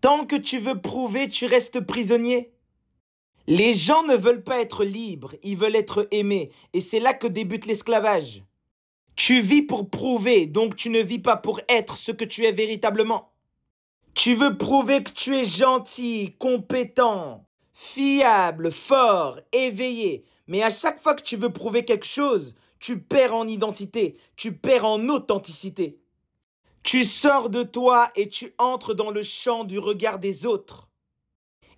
Tant que tu veux prouver, tu restes prisonnier. Les gens ne veulent pas être libres, ils veulent être aimés. Et c'est là que débute l'esclavage. Tu vis pour prouver, donc tu ne vis pas pour être ce que tu es véritablement. Tu veux prouver que tu es gentil, compétent, fiable, fort, éveillé. Mais à chaque fois que tu veux prouver quelque chose, tu perds en identité, tu perds en authenticité. Tu sors de toi et tu entres dans le champ du regard des autres.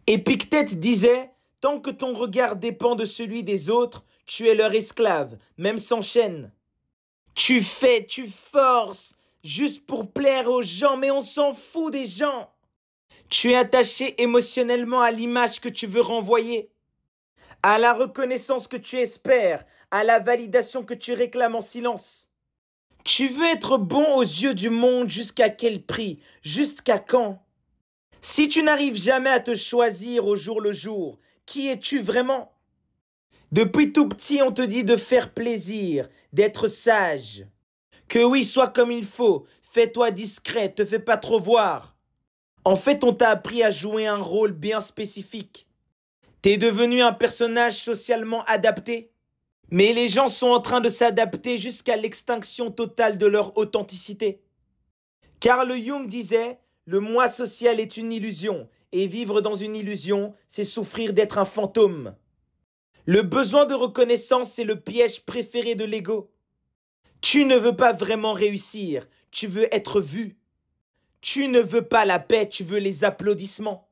Épictète disait, tant que ton regard dépend de celui des autres, tu es leur esclave, même sans chaîne. Tu fais, tu forces, juste pour plaire aux gens, mais on s'en fout des gens. Tu es attaché émotionnellement à l'image que tu veux renvoyer, à la reconnaissance que tu espères, à la validation que tu réclames en silence. Tu veux être bon aux yeux du monde jusqu'à quel prix? Jusqu'à quand? Si tu n'arrives jamais à te choisir au jour le jour, qui es-tu vraiment? Depuis tout petit, on te dit de faire plaisir, d'être sage. Que oui, sois comme il faut, fais-toi discret, te fais pas trop voir. En fait, on t'a appris à jouer un rôle bien spécifique. T'es devenu un personnage socialement adapté. Mais les gens sont en train de s'adapter jusqu'à l'extinction totale de leur authenticité. Carl Jung disait, le moi social est une illusion, et vivre dans une illusion, c'est souffrir d'être un fantôme. Le besoin de reconnaissance, c'est le piège préféré de l'ego. Tu ne veux pas vraiment réussir, tu veux être vu. Tu ne veux pas la paix, tu veux les applaudissements.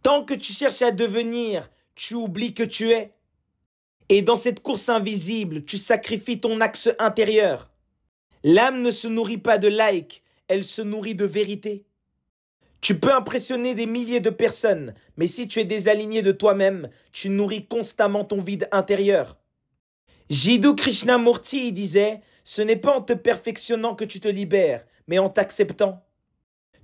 Tant que tu cherches à devenir, tu oublies que tu es. Et dans cette course invisible, tu sacrifies ton axe intérieur. L'âme ne se nourrit pas de likes, elle se nourrit de vérité. Tu peux impressionner des milliers de personnes, mais si tu es désaligné de toi-même, tu nourris constamment ton vide intérieur. Jiddu Krishnamurti disait, ce n'est pas en te perfectionnant que tu te libères, mais en t'acceptant.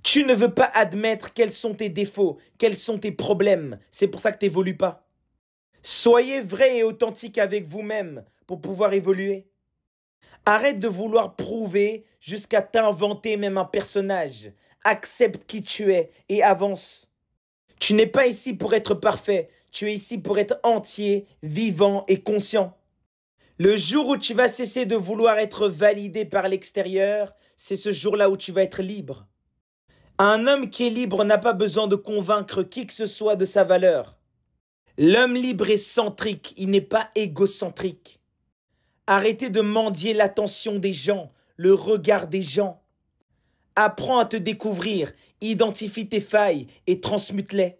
Tu ne veux pas admettre quels sont tes défauts, quels sont tes problèmes, c'est pour ça que tu n'évolues pas. Soyez vrai et authentique avec vous-même pour pouvoir évoluer. Arrête de vouloir prouver jusqu'à t'inventer même un personnage. Accepte qui tu es et avance. Tu n'es pas ici pour être parfait, tu es ici pour être entier, vivant et conscient. Le jour où tu vas cesser de vouloir être validé par l'extérieur, c'est ce jour-là où tu vas être libre. Un homme qui est libre n'a pas besoin de convaincre qui que ce soit de sa valeur. L'homme libre est centrique, il n'est pas égocentrique. Arrêtez de mendier l'attention des gens, le regard des gens. Apprends à te découvrir, identifie tes failles et transmute-les.